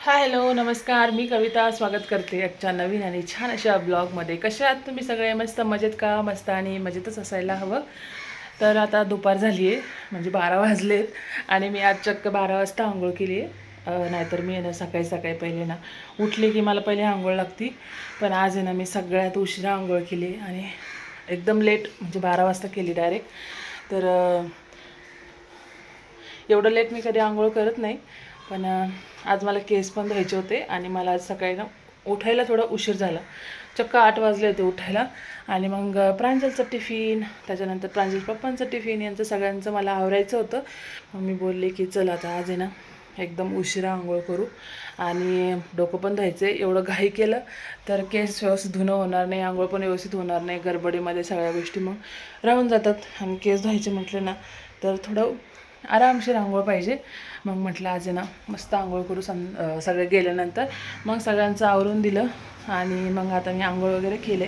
Hi hello नमस्कार, मी कविता स्वागत करते आजच्या नवीन आणि छान अशा ब्लॉगमध्ये. कशा आहात तुम्ही सगळे? मस्त मजेत का? मस्त आणि मजेतच असायला हवं. तर आता दुपार झाली आहे, म्हणजे 12 वाजलेत आणि मी आज चक्क 12 वाजता आंघोळ केली आहे. नाहीतर मी आहे ना सकाळी सकाळी पहिले ना उठले की मला पहिले आंघोळ लागती, पण आज आहे ना मी सगळ्यात उशिरा आंघोळ केली आणि एकदम लेट, म्हणजे 12 वाजता केली डायरेक्ट. तर एवढं लेट मी कधी आंघोळ करत नाही, पण आज मला केस पण धुवायचे होते आणि मला आज सकाळी ना उठायला थोडा उशीर झाला. चक्क 8 वाजले होते उठायला. आणि मग प्रांजलचं टिफिन, त्याच्यानंतर प्रांजल पप्पांचं टिफिन, यांचं सगळ्यांचं मला आवरायचं होतं. मग मी बोलले की चल आता आज आहे ना एकदम उशिरा आंघोळ करू आणि डोकं पण धुवायचं आहे. एवढं घाई केलं तर केस व्यवस्थित धुणं होणार नाही, आंघोळ पण व्यवस्थित होणार नाही. गडबडीमध्ये सगळ्या गोष्टी मग राहून जातात आणि केस धुवायचे म्हटले ना तर थोडं आरामशीर आंघोळ पाहिजे. मग म्हटलं आज आहे ना मस्त आंघोळ करू सगळे गेल्यानंतर. मग सगळ्यांचं आवरून दिलं आणि मग आता मी आंघोळ वगैरे केले.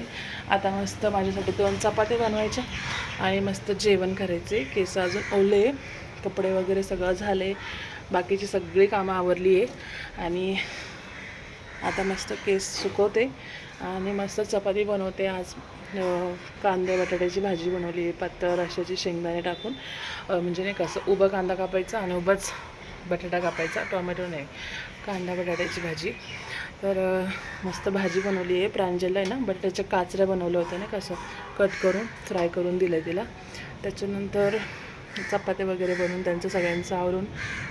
आता मस्त माझ्यासाठी 2 चपात्या बनवायच्या आणि मस्त जेवण करायचे. केस अजून ओले, कपडे वगैरे सगळं झाले, बाकीची सगळी कामं आवरली आहे आणि आता मस्त केस सुकवते आणि मस्त चपाती बनवते. आज कांदे बटाट्याची भाजी बनवली, पातळ रश्श्याची शेंगदाणे टाकून. म्हणजे नाही कसं उभं कांदा कापायचा आणि उभंच बटाटा कापायचा, टोमॅटो नाही, कांदा बटाट्याची भाजी. तर मस्त भाजी बनवली आहे. प्रांजलला आहे ना बटाट्याच्या काचऱ्या बनवल्या होत्या ना, कसं कट करून फ्राय करून दिलं तिला. त्याच्यानंतर चपात्या वगैरे बनवून त्यांचं सगळ्यांचं आवरून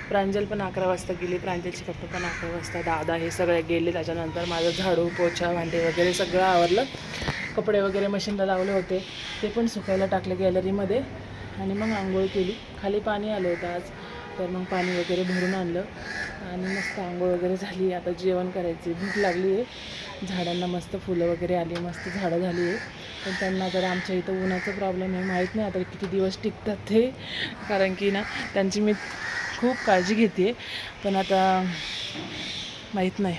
प्रांजल पण 11 वाजता गेली, प्रांजलचे पप्पा पण 11 वाजता, दादा हे सगळे गेले. त्याच्यानंतर माझं झाडू पोछा भांडे वगैरे सगळं आवरलं. कपडे वगैरे मशीनला लावले होते ते पण सुकायला टाकले गॅलरीमध्ये आणि मग आंघोळ केली. खाली पाणी आलं होतं आज, तर मग पाणी वगैरे भरून आणलं आणि मस्त आंघोळ वगैरे झाली. आता जेवण करायची, भूक लागली आहे. झाडांना मस्त फुलं वगैरे आली, मस्त झाडं झाली आहे. पण त्यांना जर आमच्या इथं उन्हाचा प्रॉब्लेम आहे, माहीत नाही आता किती दिवस टिकतात ते, कारण की ना त्यांची मी खूप काळजी घेते. पण आता माहीत नाही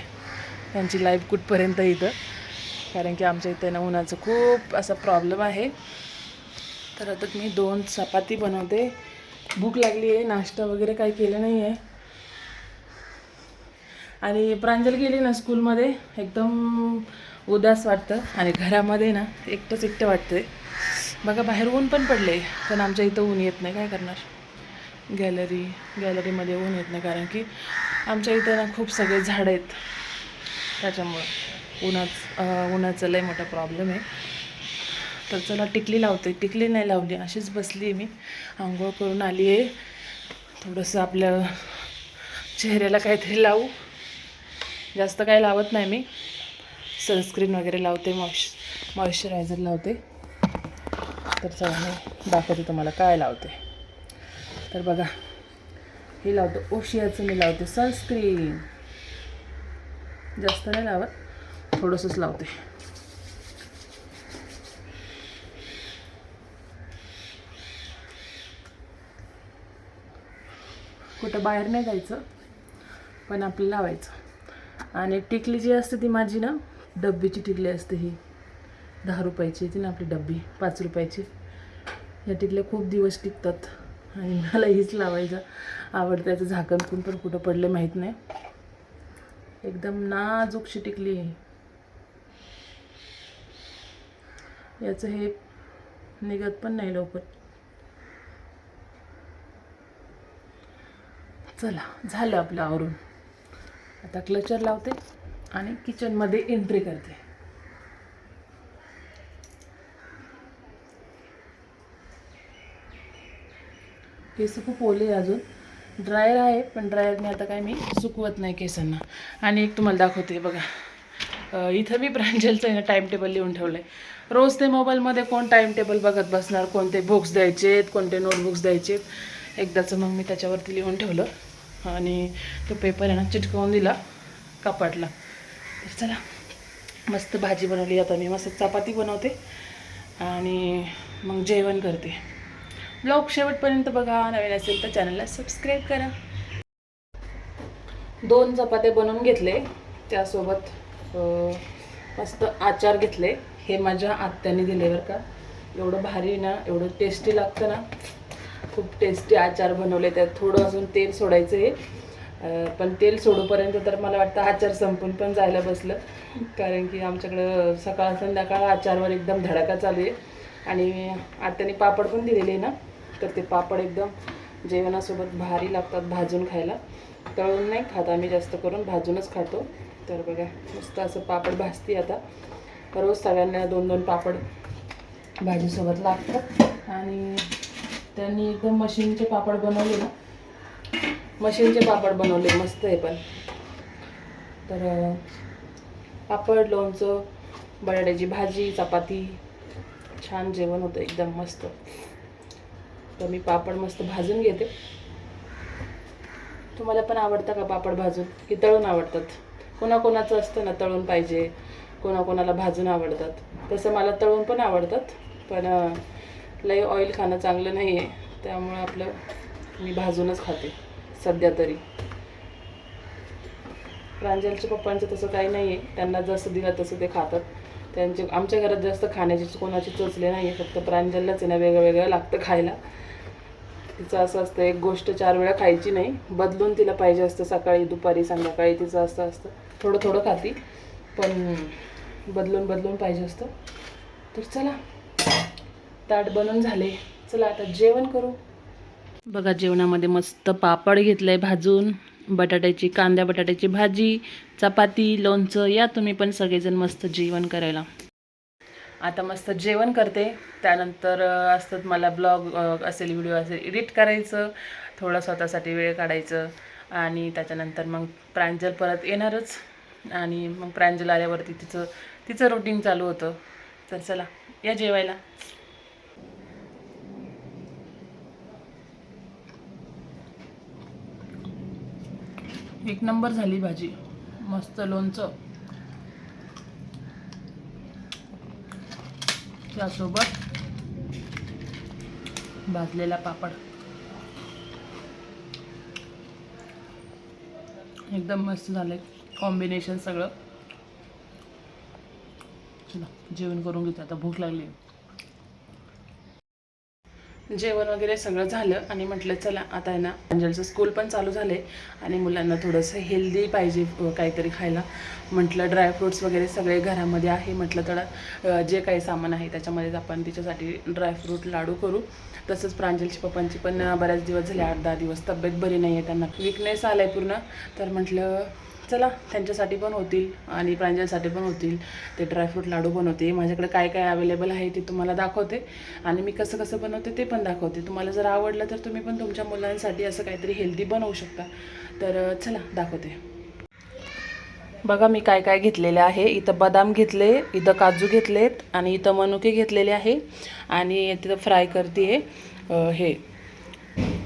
त्यांची लाईफ कुठपर्यंत इथं, कारण की आमच्या इथं ना उन्हाचं खूप असा प्रॉब्लेम आहे. तर आता मी 2 चपाती बनवते. भूक लागली आहे, नाश्ता वगैरे काही केलं नाही आहे. आणि प्रांजल गेली ना स्कूलमध्ये, एकदम उदास वाटतं आणि घरामध्ये ना एकटं वाटतं. बघा बाहेर ऊन पण पडले, पण आमच्या इथं ऊन येत नाही. काय करणार, गॅलरीमध्ये ऊन येत नाही, कारण की आमच्या इथं ना खूप सगळे झाडं आहेत. त्याच्यामुळं उन्हाचं लय मोठा प्रॉब्लेम आहे. तर चला टिकली लावते. टिकली नाही लावली, अशीच बसली आहे मी. आंघोळ करून आली आहे. थोडंसं आपल्या चेहऱ्याला काहीतरी लावू. जास्त काही लावत नाही मी, सनस्क्रीन वगैरे लावते, मॉइश्चरायझर लावते. तर चला मी दाखवते तुम्हाला काय लावते. तर बघा, हे लावतो ओशियाचं, मी लावते सनस्क्रीन. जास्त नाही लावत, थोडंसंच लावते. कुठं बाहेर नाही जायचं, पण आपल्याला लावायचं. आणि टिकली जी असते ती माझी ना डब्बीची टिकली असते. ही 10 रुपयाची येते ना आपली डब्बी, 5 रुपयाची. या टिकल्या खूप दिवस टिकतात आणि मला हीच लावायचं आवडतं. याचं झाकण पण कुठं पडले माहीत नाही. एकदम नाजूकशी टिकली आहे. याचं हे निघत पण नाही लवकर. चला झालं आपलं आवरून. आता क्लचर लावते आणि किचनमध्ये एंट्री करते. केस खूप ओले अजून, ड्रायर आहे पण ड्रायरने आता काय मी सुकवत नाही केसांना. आणि एक तुम्हाला दाखवते बघा, इथं मी प्रांजलचं आहे ना टाईम टेबल लिहून ठेवलं आहे. रोज ते मोबाईलमध्ये कोण टाईम टेबल बघत बसणार, कोणते बुक्स द्यायचेत, कोणते नोटबुक्स द्यायचेत. एकदाचं मग मी त्याच्यावरती लिहून ठेवलं आणि तो पेपर आहे ना चिटकवून दिला कपाटला. तर चला मस्त भाजी बनवली. आता मी मस्त चपाती बनवते आणि मग जेवण करते. ब्लॉग शेवटपर्यंत बघा. नवीन असेल तर चॅनलला सबस्क्राईब करा. 2 चपात्या बनवून घेतले, त्यासोबत मस्त आचार घेतले. हे माझ्या आत्याने दिले बरं का. एवढं भारी ना, एवढं टेस्टी लागतं ना, खूप टेस्टी आचार बनवले. त्यात थोडं अजून तेल सोडायचं आहे पण तेल सोडूपर्यंत तर मला वाटतं आचार संपून पण जायला बसलं, कारण की आमच्याकडं सकाळ संध्याकाळ आचारवर एकदम धडाका चालू आहे. आणि आत्याने पापड पण दिलेले आहे ना, तर ते पापड एकदम जेवणासोबत भारी लागतात भाजून खायला. तळून नाही खात आम्ही, जास्त करून भाजूनच खातो. तर बघा मस्त असं पापड भाजते आता. रोज सगळ्यांना 2-2 पापड भाजीसोबत लागतात. आणि त्यांनी एकदम मशीनचे पापड बनवले ना, मशीनचे पापड बनवले मस्त आहे. पण तर पापड, लोणचं, बटाट्याची भाजी, चपाती, छान जेवण होतं एकदम मस्त. तर मी पापड मस्त भाजून घेते. तुम्हाला पण आवडतं का पापड भाजून की तळून आवडतात? कोणाकोणाचं असतं ना तळून पाहिजे, कोणाकोणाला भाजून आवडतात. तसं मला तळून पण आवडतात, पण लई ऑइल खाणं चांगलं नाही आहे, त्यामुळं आपलं मी भाजूनच खाते सध्या तरी. प्रांजलच्या पप्पांचं तसं काही नाही आहे, त्यांना जसं दिलं तसं ते खातात. आमच्या घरात जास्त खाण्याची कोणाची चोचले नाही आहे, फक्त प्रांजललाच आहे ना वेगळं वेगळं लागतं खायला. तिचं असं असतं एक गोष्ट 4 वेळा खायची नाही, बदलून तिला पाहिजे असतं. सकाळी, दुपारी, संध्याकाळी तिचं असं असतं. थोडं थोडं खाती, पण बदलून बदलून पाहिजे असतं. तर चला, ताट बनवून झाले, चला आता जेवण करू. बघा जेवणामध्ये मस्त पापड घेतलंय भाजून, कांद्या बटाट्याची भाजी, चपाती, लोणचं. या तुम्ही पण सगळेजण मस्त जेवण करायला. आता मस्त जेवण करते. त्यानंतर असतात मला ब्लॉग असेल, व्हिडिओ असेल, एडिट करायचं, थोडं स्वतःसाठी वेळ काढायचं. आणि त्याच्यानंतर मग प्रांजल परत येणारच, आणि मग प्रांजल आल्यावरती तिचं रुटीन चालू होतं. तर चला या जेवायला. एक नंबर झाली भाजी, मस्त लोणचं, त्यासोबत भाजलेला पापड. एकदम मस्त झालं कॉम्बिनेशन सगळं. चला जेवण करून घेते, आता भूक लागली. जेवण वगैरे सगळं झालं आणि म्हटलं चला आता आहे ना, प्रांजलचं स्कूल पण चालू झाले आणि मुलांना थोडंसं हेल्दी पाहिजे काहीतरी खायला. म्हटलं ड्रायफ्रूट्स वगैरे सगळे घरामध्ये आहे, म्हटलं थोडं जे काही सामान आहे त्याच्यामध्येच आपण तिच्यासाठी ड्रायफ्रूट लाडू करू. तसंच प्रांजलच्या पप्पांची पण बऱ्याच दिवस झाले, 8-10 दिवस तब्येत बरी नाही आहे, त्यांना विकनेस आला आहे पूर्ण. तर म्हटलं चला त्यांच्यासाठी पण होतील आणि प्रांजलसाठी पण होतील, ते ड्रायफ्रूट लाडू बनवते. माझ्याकडे काय काय अवेलेबल आहे ते तुम्हाला दाखवते, आणि मी कसं कसं बनवते ते पण दाखवते. तुम्हाला जर आवडलं तर तुम्ही पण तुमच्या मुलांसाठी असं काहीतरी हेल्दी बनवू शकता. तर चला दाखवते. बघा मी काय काय घेतलेले आहे. इथं बदाम घेतले, इथं काजू घेतलेत, आणि इथं मनुके घेतलेले आहे, आणि तिथं फ्राय करते हे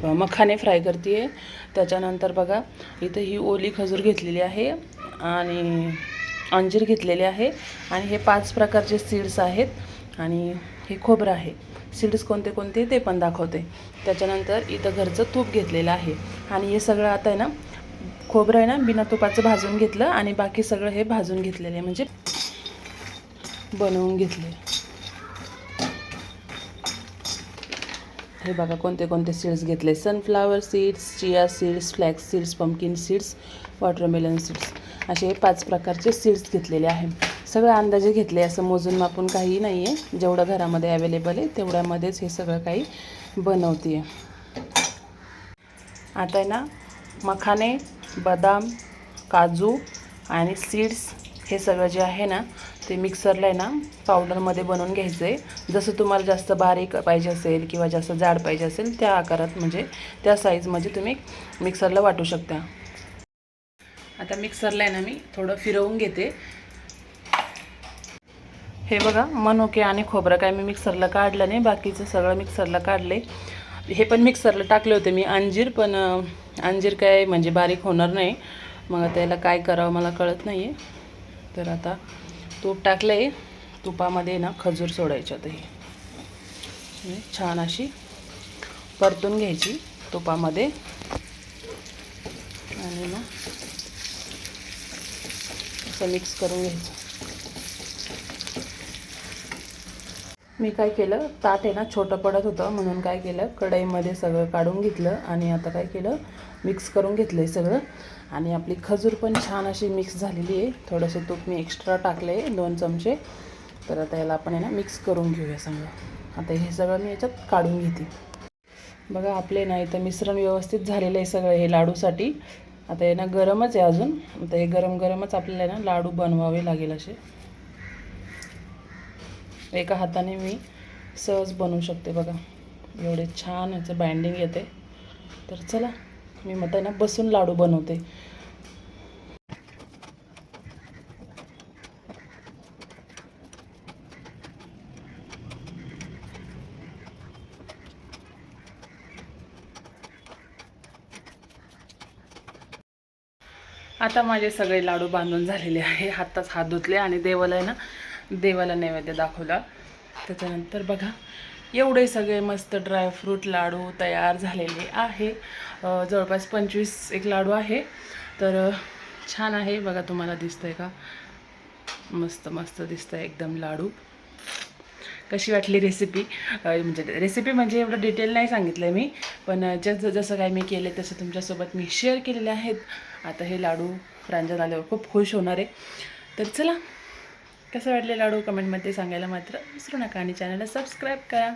मखाने फ्राय करते आहे. त्याच्यानंतर बघा इथं ही ओली खजूर घेतलेली आहे, आणि अंजीर घेतलेले आहे, आणि हे 5 प्रकारचे सीड्स आहेत, आणि हे खोबरं आहे. सीड्स कोणते कोणते ते पण दाखवते. त्याच्यानंतर इथं घरचं तूप घेतलेलं आहे, आणि हे सगळं आता आहे ना, खोबरं आहे ना बिना तुपाचं भाजून घेतलं, आणि बाकी सगळं हे भाजून घेतलेलं आहे, म्हणजे बनवून घेतले. हे बघा कोणते कोणते सीड्स घेतले. Sunflower seeds, chia seeds, flax seeds, pumpkin seeds, watermelon seeds, असे 5 प्रकारचे सीड्स घेतलेले आहे. सगळं अंदाजे घेतले, असं मोजून मापून काही नाही आहे. जेवढं घरामध्ये अवेलेबल आहे तेवढ्यामध्येच हे सगळं काही बनवते आहे. आता आहे ना, मखाने, बदाम, काजू आणि सीड्स हे सगळं जे आहे ना, ते मिक्सरला आहे ना पावडरमध्ये बनवून घ्यायचं आहे. जसं तुम्हाला जास्त बारीक पाहिजे असेल किंवा जास्त जाड पाहिजे असेल त्या आकारात, म्हणजे त्या साईजमध्ये तुम्ही मिक्सरला वाटू शकता. आता मिक्सरला आहे ना मी थोडं फिरवून घेते. हे बघा मनुके आणि खोबरं काय मी मिक्सरला काढलं नाही, बाकीचं सगळं मिक्सरला काढले. हे पण मिक्सरला टाकले होते मी अंजीर, पण अंजीर काय म्हणजे बारीक होणार नाही. मग त्याला काय करावं मला कळत नाही आहे. तर आता तूप टाकलं आहे, तुपामध्ये ना खजूर सोडायची. आता ही छान अशी परतून घ्यायची तुपामध्ये, आणि मग असं मिक्स करून घ्यायचं. मी काय केलं, ताट आहे ना छोटं पडत होतं, म्हणून काय केलं, कढईमध्ये सगळं काढून घेतलं, आणि आता काय केलं, मिक्स करून घेतलं आहे सगळं. आणि आपली खजूर पण छान अशी मिक्स झालेली आहे. थोडंसं तूप मी एक्स्ट्रा टाकलं आहे 2 चमचे. तर आता याला आपण आहे ना मिक्स करून घेऊया सगळं. आता हे सगळं मी याच्यात काढून घेते. बघा आपले ना इथं मिश्रण व्यवस्थित झालेलं आहे सगळं हे लाडूसाठी. आता हे ना गरमच आहे अजून. आता हे गरम गरमच आपल्याला ना लाडू बनवावे लागेल असे. एका हाताने मी सहज बनवू शकते बघा. एवढे छान याचं बाइंडिंग येते. तर चला मी मग ना बसून लाडू बनवते. आता माझे सगळे लाडू बांधून झालेले आहे. हाताच हात धुतले आणि देवाला आहे ना देवाला नैवेद्य दाखवला. त्याच्यानंतर बघा एवढे सगळे मस्त ड्रायफ्रूट लाडू तयार झालेले आहे. जवळपास 25 एक लाडू आहे. तर छान आहे बघा. तुम्हाला दिसतंय का? मस्त मस्त दिसतंय एकदम लाडू. कशी वाटली रेसिपी? म्हणजे एवढं डिटेल नाही सांगितलं आहे मी, पण जसं काय मी केलं तसं तुमच्यासोबत मी शेअर केलेले आहेत. आता हे लाडू प्रांजल आल्यावर खूप खुश होणार आहे. तर चला कसं वाटले लाडू कमेंटमध्ये सांगायला मात्र विसरू नका आणि चॅनलला सबस्क्राईब करा.